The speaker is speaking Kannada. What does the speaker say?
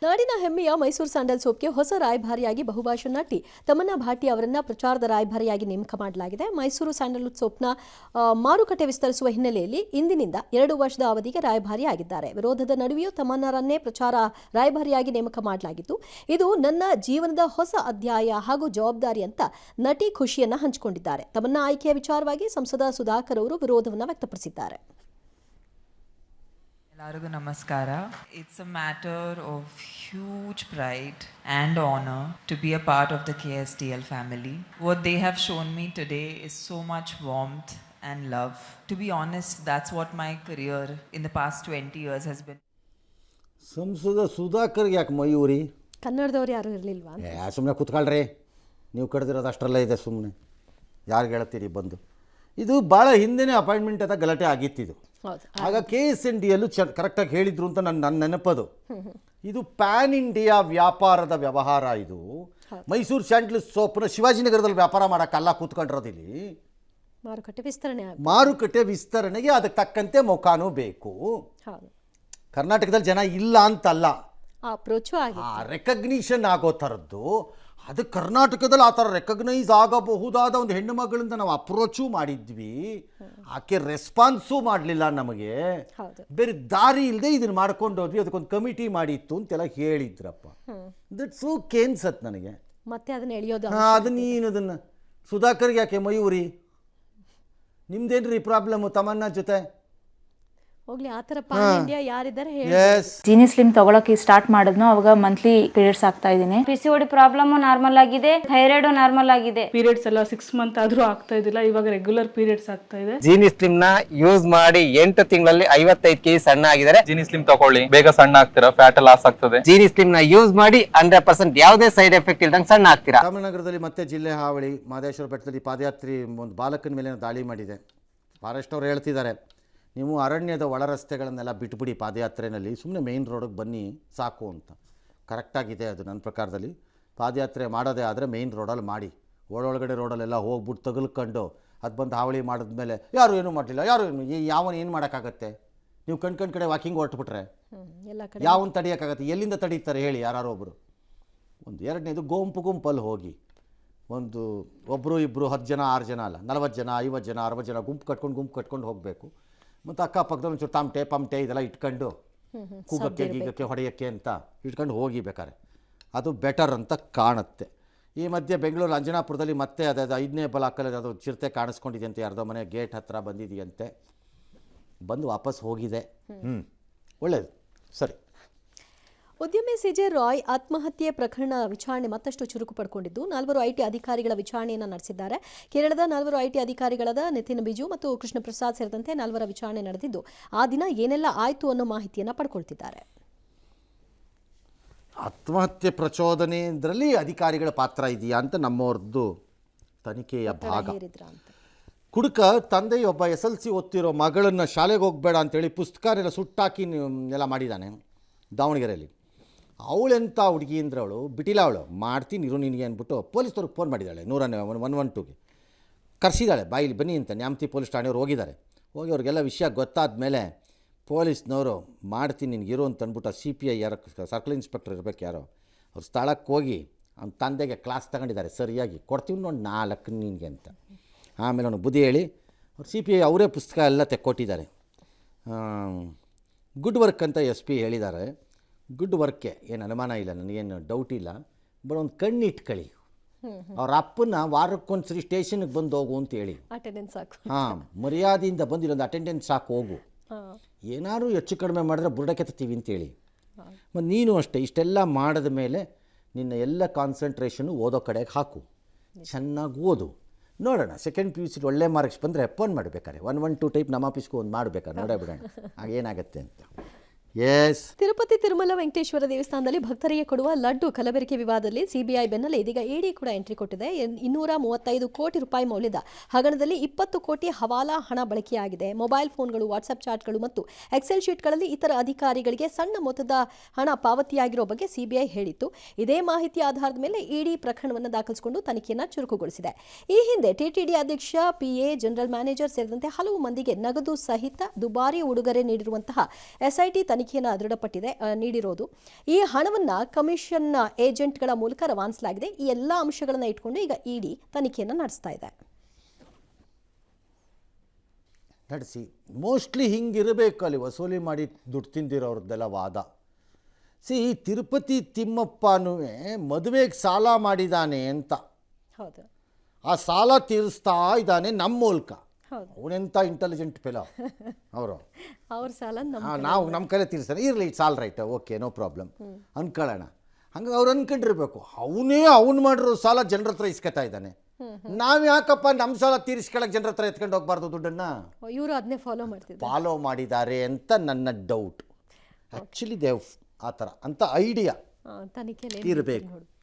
ನಾಡಿನ ಹೆಮ್ಮೆಯ ಮೈಸೂರು ಸ್ಯಾಂಡಲ್ ಸೋಪ್ಗೆ ಹೊಸ ರಾಯಭಾರಿಯಾಗಿ ಬಹುಭಾಷಾ ನಟಿ ತಮನ್ನಾ ಭಾಟಿ ಅವರನ್ನ ಪ್ರಚಾರದ ರಾಯಭಾರಿಯಾಗಿ ನೇಮಕ ಮಾಡಲಾಗಿದೆ. ಮೈಸೂರು ಸ್ಯಾಂಡಲ್ವುಡ್ ಸೋಪ್ನ ಮಾರುಕಟ್ಟೆ ವಿಸ್ತರಿಸುವ ಹಿನ್ನೆಲೆಯಲ್ಲಿ ಇಂದಿನಿಂದ 2 ವರ್ಷದ ಅವಧಿಗೆ ರಾಯಭಾರಿಯಾಗಿದ್ದಾರೆ. ವಿರೋಧದ ನಡುವೆಯೂ ತಮನ್ನಾರನ್ನೇ ಪ್ರಚಾರ ರಾಯಭಾರಿಯಾಗಿ ನೇಮಕ ಮಾಡಲಾಗಿತ್ತು. ಇದು ನನ್ನ ಜೀವನದ ಹೊಸ ಅಧ್ಯಾಯ ಹಾಗೂ ಜವಾಬ್ದಾರಿ ಅಂತ ನಟಿ ಖುಷಿಯನ್ನ ಹಂಚಿಕೊಂಡಿದ್ದಾರೆ. ತಮನ್ನಾ ಆಯ್ಕೆಯ ವಿಚಾರವಾಗಿ ಸಂಸದ ಸುಧಾಕರ್ ಅವರು ವಿರೋಧವನ್ನು ವ್ಯಕ್ತಪಡಿಸಿದ್ದಾರೆ. ಎಲ್ಲರಿಗೂ ನಮಸ್ಕಾರ. It's a matter of huge pride and honor to be a part of the KSTL family. What they have shown me today is so much warmth and love. To be honest, that's what my career in the past 20 years has been. ಸಂಸದ ಸುಧಾಕರ್ಗೆ ಯಾಕೆ ಮಯೂರಿ? ಕನ್ನಡದವ್ರು ಯಾರು ಇರಲಿಲ್ವಾ? ಸುಮ್ಮನೆ ಕೂತ್ಕೊಳ್ರಿ, ನೀವು ಕಡ್ದಿರೋದು ಅಷ್ಟರಲ್ಲೇ ಇದೆ. ಸುಮ್ಮನೆ ಯಾರಿಗೆ ಹೇಳ್ತೀರಿ ಬಂದು? ಇದು ಭಾಳ ಹಿಂದೆನೇ ಅಪಾಯಿಂಟ್ಮೆಂಟ್ ಅಂತ ಗಲಾಟೆ ಆಗಿತ್ತಿದು. ಆಗ KSNDಯಲ್ಲೂ ಕರೆಕ್ಟಾಗಿ ಹೇಳಿದ್ರು ಅಂತ ನನ್ನ ನೆನಪದು. ಇದು ಪ್ಯಾನ್ ಇಂಡಿಯಾ ವ್ಯಾಪಾರದ ವ್ಯವಹಾರ. ಇದು ಮೈಸೂರು ಸ್ಯಾಂಡಲ್ ಸೋಪ್ನ ಶಿವಾಜಿನಗರದಲ್ಲಿ ವ್ಯಾಪಾರ ಮಾಡೋಕ್ಕಲ್ಲ ಕೂತ್ಕೊಂಡಿರೋದಿಲ್ಲಿ. ಮಾರುಕಟ್ಟೆ ವಿಸ್ತರಣೆಗೆ ಅದಕ್ಕೆ ತಕ್ಕಂತೆ ಮುಖಾನೂ ಬೇಕು. ಕರ್ನಾಟಕದಲ್ಲಿ ಜನ ಇಲ್ಲ ಅಂತಲ್ಲ, ರೆಕಗ್ನಿಷನ್ ಆಗೋ ಥರದ್ದು. ಅದು ಕರ್ನಾಟಕದಲ್ಲಿ ಆ ಥರ ರೆಕಗ್ನೈಸ್ ಆಗಬಹುದಾದ ಒಂದು ಹೆಣ್ಣು ಮಗಳಿಂದ ನಾವು ಅಪ್ರೋಚು ಮಾಡಿದ್ವಿ. ಆಕೆ ರೆಸ್ಪಾನ್ಸು ಮಾಡಲಿಲ್ಲ ನಮಗೆ. ಬೇರೆ ದಾರಿ ಇಲ್ಲದೆ ಇದನ್ನು ಮಾಡ್ಕೊಂಡು ಹೋದ್ವಿ. ಅದಕ್ಕೊಂದು ಕಮಿಟಿ ಮಾಡಿತ್ತು ಅಂತೆಲ್ಲ ಹೇಳಿದ್ರಪ್ಪ. ದಟ್ಸ್ ಓಕೆ ಅನ್ಸತ್ ನನಗೆ. ಮತ್ತೆ ಅದನ್ನ ಎಳೆಯೋದು ಅದನ್ನ ಸುಧಾಕರ್ಗೆ ಯಾಕೆ ಮಯೂರಿ? ನಿಮ್ದೇನ್ರಿ ಪ್ರಾಬ್ಲಮ್ಮು ತಮನ್ನಾ ಜೊತೆ? ಹೋಗ್ಲಿ, ಆ ಥರ ಪ್ಯಾನ್ ಇಂಡಿಯಾ ಯಾರಿದ್ದಾರೆ ಹೇಳಿ. ಜೀನಿ ಸ್ಲಿಮ್ ತಗೊಳಕ್ಕೆ ಸ್ಟಾರ್ಟ್ ಮಾಡಿದ್ನು ಅವಾಗ ಮಂತ್ಲಿ ಪೀರಿಯಡ್ಸ್ ಆಗ್ತಾ ಇದ್ದೀನಿ. PCOD ಪ್ರಾಬ್ಲಮ್ ನಾರ್ಮಲ್ ಆಗಿದೆ, ಥೈರಾಯ್ಡ್ ನಾರ್ಮಲ್ ಆಗಿದೆ. ಪೀರಿಯಡ್ಸ್ ಎಲ್ಲ 6 ಮಂತ್ ಆದ್ರೂ ಆಗ್ತಾ ಇದ್ದಿಲ್ಲ, ಇವಾಗ ರೆಗ್ಯುಲರ್ ಪೀರಿಯಡ್ಸ್ ಆಗ್ತಾ ಇದೆ. ಜೀನಿ ಸ್ಲಿಮ್ ನ ಯೂಸ್ ಮಾಡಿ 8 ತಿಂಗಳಲ್ಲಿ 55 kg ಸಣ್ಣ ಆಗಿದ್ದಾರೆ. ಜೀನಿ ಸ್ಲಿಮ್ ತಗೊಳ್ಳಿ, ಬೇಗ ಸಣ್ಣ ಆಗ್ತೀರಾ, ಫ್ಯಾಟ್ ಲಾಸ್ ಆಗ್ತದೆ. ಜೀನಿ ಸ್ಲಿಮ್ ನ ಯೂಸ್ ಮಾಡಿ 100% ಯಾವುದೇ ಸೈಡ್ ಎಫೆಕ್ಟ್ ಇಲ್ದಂಗೆ ಸಣ್ಣ ಆಗ್ತೀರಾ. ರಾಮನಗರದಲ್ಲಿ ಮತ್ತೆ ಜಿಲ್ಲೆ ಹಾವಳಿ. ಮಹದೇಶ್ವರ ಬೆಟ್ಟದಲ್ಲಿ ಪಾದಯಾತ್ರಿ ಒಂದು ಬಾಲಕನ ಮೇಲೆ ದಾಳಿ ಮಾಡಿದೆ. ಫಾರೆಸ್ಟ್ ಅವರು ಹೇಳ್ತಿದ್ದಾರೆ, ನೀವು ಅರಣ್ಯದ ಒಳ ರಸ್ತೆಗಳನ್ನೆಲ್ಲ ಬಿಟ್ಬಿಡಿ, ಪಾದಯಾತ್ರೆಯಲ್ಲಿ ಸುಮ್ಮನೆ ಮೇಯ್ನ್ ರೋಡಿಗೆ ಬನ್ನಿ ಸಾಕು ಅಂತ. ಕರೆಕ್ಟಾಗಿದೆ ಅದು ನನ್ನ ಪ್ರಕಾರದಲ್ಲಿ. ಪಾದಯಾತ್ರೆ ಮಾಡೋದೇ ಆದರೆ ಮೇಯ್ನ್ ರೋಡಲ್ಲಿ ಮಾಡಿ. ಒಳಗಡೆ ರೋಡಲ್ಲೆಲ್ಲ ಹೋಗ್ಬಿಟ್ಟು ತಗಲ್ಕೊಂಡು ಅದು ಬಂದು ಹಾವಳಿ ಮಾಡಿದ್ಮೇಲೆ ಯಾರು ಏನೂ ಮಾಡಲಿಲ್ಲ, ಯಾರು ಯಾವನು ಏನು ಮಾಡೋಕ್ಕಾಗತ್ತೆ? ನೀವು ಕಡೆ ವಾಕಿಂಗ್ ಹೊರಟ್ಬಿಟ್ರೆ ಯಾವನು ತಡೆಯೋಕ್ಕಾಗತ್ತೆ? ಎಲ್ಲಿಂದ ತಡೀತಾರೆ ಹೇಳಿ ಯಾರು ಒಬ್ಬರು? ಒಂದು ಎರಡನೇದು ಗುಂಪಲ್ಲಿ ಹೋಗಿ ಒಬ್ಬರು ಇಬ್ಬರು 10 ಜನ 6 ಜನ ಅಲ್ಲ, 40 ಜನ 50 ಜನ 60 ಜನ ಗುಂಪು ಕಟ್ಕೊಂಡು ಹೋಗಬೇಕು. ಮತ್ತು ಅಕ್ಕಪಕ್ಕದಲ್ಲಿ ಒಂಚೂರು ತಮಟೆ ಇದೆಲ್ಲ ಇಟ್ಕೊಂಡು ಗೀಗಕ್ಕೆ ಹೊಡೆಯೋಕ್ಕೆ ಅಂತ ಇಟ್ಕೊಂಡು ಹೋಗಿಬೇಕಾರೆ ಅದು ಬೆಟರ್ ಅಂತ ಕಾಣುತ್ತೆ. ಈ ಮಧ್ಯೆ ಬೆಂಗಳೂರು ಅಂಜನಾಪುರದಲ್ಲಿ ಮತ್ತೆ ಅದು 5ನೇ ಬ್ಲಾಕಲ್ಲಿ ಅದು ಚಿರತೆ ಕಾಣಿಸ್ಕೊಂಡಿದೆಯಂತೆ. ಯಾರ್ದೋ ಮನೆ ಗೇಟ್ ಹತ್ರ ಬಂದಿದೆಯಂತೆ, ಬಂದು ವಾಪಸ್ ಹೋಗಿದೆ. ಒಳ್ಳೆಯದು, ಸರಿ. ಉದ್ಯಮಿ CJ ರಾಯ್ ಆತ್ಮಹತ್ಯೆ ಪ್ರಕರಣ ವಿಚಾರಣೆ ಮತ್ತಷ್ಟು ಚುರುಕು ಪಡ್ಕೊಂಡಿದ್ದು 4 IT ಅಧಿಕಾರಿಗಳ ವಿಚಾರಣೆಯನ್ನು ನಡೆಸಿದ್ದಾರೆ. ಕೇರಳದ 4 IT ಅಧಿಕಾರಿಗಳಾದ ನಿತಿನ್ ಬಿಜು ಮತ್ತು ಕೃಷ್ಣ ಪ್ರಸಾದ್ ಸೇರಿದಂತೆ 4 ವಿಚಾರಣೆ ನಡೆದಿದ್ದು ಆ ದಿನ ಏನೆಲ್ಲ ಆಯಿತು ಅನ್ನೋ ಮಾಹಿತಿಯನ್ನು ಪಡ್ಕೊಳ್ತಿದ್ದಾರೆ. ಆತ್ಮಹತ್ಯೆ ಪ್ರಚೋದನೆ ಇದರಲ್ಲಿ ಅಧಿಕಾರಿಗಳ ಪಾತ್ರ ಇದೆಯಾ ಅಂತ ನಮ್ಮವ್ರದ್ದು ತನಿಖೆಯ ಭಾಗ. ಕುಡುಕ ತಂದೆಯೊಬ್ಬ SLC ಓದ್ತಿರೋ ಮಗಳನ್ನು ಶಾಲೆಗೆ ಹೋಗಬೇಡ ಅಂತೇಳಿ ಪುಸ್ತಕನೆಲ್ಲ ಸುಟ್ಟಾಕಿ ಎಲ್ಲ ಮಾಡಿದ್ದಾನೆ ದಾವಣಗೆರೆಯಲ್ಲಿ. ಅವಳೆಂಥ ಹುಡುಗಿ ಅಂದರೆ ಅವಳು ಬಿಟ್ಟಿಲ್ಲ, ಅವಳು ಮಾಡ್ತೀನಿ ಇರು ನಿನಗೆ ಅಂದ್ಬಿಟ್ಟು ಪೊಲೀಸ್ನವ್ರಿಗೆ ಫೋನ್ ಮಾಡಿದ್ದಾಳೆ. 112ಗೆ ಕರೆಸಿದ್ದಾಳೆ. ಬಾಯಿಲಿ ಬನ್ನಿ ಅಂತ ನ್ಯಾಮತಿ ಪೊಲೀಸ್ ಠಾಣೆಯವ್ರು ಹೋಗಿದ್ದಾರೆ. ಹೋಗಿ ಅವ್ರಿಗೆಲ್ಲ ವಿಷಯ ಗೊತ್ತಾದ ಮೇಲೆ ಪೊಲೀಸ್ನವರು ಮಾಡ್ತೀನಿ ನಿನಗಿರು ಅಂತ ಅಂದ್ಬಿಟ್ಟು CPI ಯಾರೋ ಸರ್ಕಲ್ ಇನ್ಸ್ಪೆಕ್ಟರ್ ಇರಬೇಕು ಯಾರೋ ಅವ್ರು ಸ್ಥಳಕ್ಕೆ ಹೋಗಿ ಅವ್ನ ತಂದೆಗೆ ಕ್ಲಾಸ್ ತಗೊಂಡಿದ್ದಾರೆ. ಸರಿಯಾಗಿ ಕೊಡ್ತೀವಿ ನೋಡಿ 4 ನಿನಗೆ ಅಂತ. ಆಮೇಲೆ ಅವನು ಬುದ್ಧಿ ಹೇಳಿ ಅವ್ರು CPI ಅವರೇ ಪುಸ್ತಕ ಎಲ್ಲ ತೆಕ್ಕೊಟ್ಟಿದ್ದಾರೆ. ಗುಡ್ ವರ್ಕ್ ಅಂತ SP ಹೇಳಿದ್ದಾರೆ. ಗುಡ್ ವರ್ಕೆ, ಏನು ಅನುಮಾನ ಇಲ್ಲ, ನನಗೇನು ಡೌಟ್ ಇಲ್ಲ. ಬಟ್ ಒಂದು ಕಣ್ಣಿಟ್ಕೊಳ್ಳಿ, ಅವ್ರ ಅಪ್ಪನ ವಾರಕ್ಕೊಂದ್ಸರಿ ಸ್ಟೇಷನ್ಗೆ ಬಂದು ಹೋಗು ಅಂತ ಹೇಳಿ. ಮರ್ಯಾದೆಯಿಂದ ಬಂದು ಇಲ್ಲೊಂದು ಅಟೆಂಡೆನ್ಸ್ ಸಾಕು ಹೋಗು. ಏನಾದ್ರು ಹೆಚ್ಚು ಕಡಿಮೆ ಮಾಡಿದ್ರೆ ಬುರ್ಡಕ್ಕೆತ್ತೀವಿ ಅಂತೇಳಿ. ಮತ್ತು ನೀನು ಅಷ್ಟೇ ಇಷ್ಟೆಲ್ಲ ಮಾಡಿದ ಮೇಲೆ ನಿನ್ನ ಎಲ್ಲ ಕಾನ್ಸಂಟ್ರೇಷನು ಓದೋ ಕಡೆಗೆ ಹಾಕು, ಚೆನ್ನಾಗಿ ಓದು. ನೋಡೋಣ ಸೆಕೆಂಡ್ PUC ಒಳ್ಳೆ ಮಾರ್ಕ್ಸ್ ಬಂದರೆ ಫೋನ್ ಮಾಡಬೇಕಾರೆ 112 ಟೈಪ್ ನಮ್ಮ ಆಫೀಸ್ಗೂ ಒಂದು ಮಾಡಬೇಕಾರೆ, ನೋಡೇ ಬಿಡೋಣ ಆಗೇನಾಗತ್ತೆ ಅಂತ. ತಿರುಪತಿ ತಿರುಮಲ ವೆಂಕಟೇಶ್ವರ ದೇವಸ್ಥಾನದಲ್ಲಿ ಭಕ್ತರಿಗೆ ಕೊಡುವ ಲಡ್ಡು ಕಲಬೆರಕೆ ವಿವಾದದಲ್ಲಿ CBI ಬೆನ್ನಲ್ಲೇ ಇದೀಗ ED ಕೂಡ ಎಂಟ್ರಿ ಕೊಟ್ಟಿದೆ. 235 ಕೋಟಿ ರೂಪಾಯಿ ಮೌಲ್ಯದ ಹಗರಣದಲ್ಲಿ 20 ಕೋಟಿ ಹವಾಲಾ ಹಣ ಬಳಕೆಯಾಗಿದೆ. ಮೊಬೈಲ್ ಫೋನ್ಗಳು, ವಾಟ್ಸ್ಆಪ್ ಚಾಟ್ಗಳು ಮತ್ತು ಎಕ್ಸೆಲ್ ಶೀಟ್ಗಳಲ್ಲಿ ಇತರ ಅಧಿಕಾರಿಗಳಿಗೆ ಸಣ್ಣ ಮೊತ್ತದ ಹಣ ಪಾವತಿಯಾಗಿರೋ ಬಗ್ಗೆ CBI ಹೇಳಿತ್ತು. ಇದೇ ಮಾಹಿತಿ ಆಧಾರದ ಮೇಲೆ ED ಪ್ರಕರಣವನ್ನು ದಾಖಲಿಸಿಕೊಂಡು ತನಿಖೆಯನ್ನು ಚುರುಕುಗೊಳಿಸಿದೆ. ಈ ಹಿಂದೆ TTD ಅಧ್ಯಕ್ಷ, PA, ಜನರಲ್ ಮ್ಯಾನೇಜರ್ ಸೇರಿದಂತೆ ಹಲವು ಮಂದಿಗೆ ನಗದು ಸಹಿತ ದುಬಾರಿ ಉಡುಗೊರೆ ನೀಡಿರುವಂತಹ SIT ತನಿಖೆ ತನಿಖೆಯನ್ನು ದೃಢಪಟ್ಟಿದೆ ನೀಡಿರೋದು. ಈ ಹಣವನ್ನು ಕಮಿಷನ್ ಏಜೆಂಟ್ಗಳ ಮೂಲಕ ರವಾನಿಸಲಾಗಿದೆ. ಈ ಎಲ್ಲ ಅಂಶಗಳನ್ನು ಇಟ್ಕೊಂಡು ಈಗ ಇಡಿ ತನಿಖೆಯನ್ನು ನಡೆಸ್ತಾ ಇದೆ. ನಡೆಸಿ ಮೋಸ್ಟ್ಲಿ ಹಿಂಗಿರಬೇಕು ಅಲ್ಲಿ ವಸೂಲಿ ಮಾಡಿ ದುಡ್ಡು ತಿಂದಿರೋರ್ದೆಲ್ಲ ವಾದ. ತಿರುಪತಿ ತಿಮ್ಮಪ್ಪನೂ ಮದುವೆಗೆ ಸಾಲ ಮಾಡಿದ್ದಾನೆ ಅಂತ, ಹೌದು ಆ ಸಾಲ ತೀರಿಸ್ತಾ ಇದ್ದಾನೆ ನಮ್ಮ ಮೂಲಕ. ಹೌದು. ಅವನೆಂಥ ಇಂಟೆಲಿಜೆಂಟ್ ಫೆಲೋ ಅವರು. ಅವ್ರ ಸಾಲ ನಾವು ನಮ್ಮ ಕೈಲೇ ತೀರಿಸ್ತಾರೆ, ಇರಲಿ it's all right, okay no problem ಅನ್ಕೊಳ್ಳೋಣ. ಹಂಗೆ ಅವ್ರು ಅನ್ಕೊಂಡಿರ್ಬೇಕು ಅವ್ನು ಮಾಡಿರೋ ಸಾಲ ಜನರ ಹತ್ರ ಇಸ್ಕೊತಾ ಇದ್ದಾನೆ, ನಾವು ಯಾಕಪ್ಪ ನಮ್ಮ ಸಾಲ ತೀರಿಸ್ಕೊಳಕ್ಕೆ ಜನರ ಹತ್ರ ಎತ್ಕೊಂಡು ಹೋಗ್ಬಾರ್ದು ದುಡ್ಡನ್ನು. ಇವರು ಅದನ್ನೇ ಫಾಲೋ ಮಾಡಿದ್ದಾರೆ ಅಂತ ನನ್ನ ಡೌಟ್. ಆ್ಯಕ್ಚುಲಿ ದೇವ್ ಆ ಥರ ಅಂತ ಐಡಿಯಾ ತನಿಖೆಯಲ್ಲಿ ಇರಬೇಕು.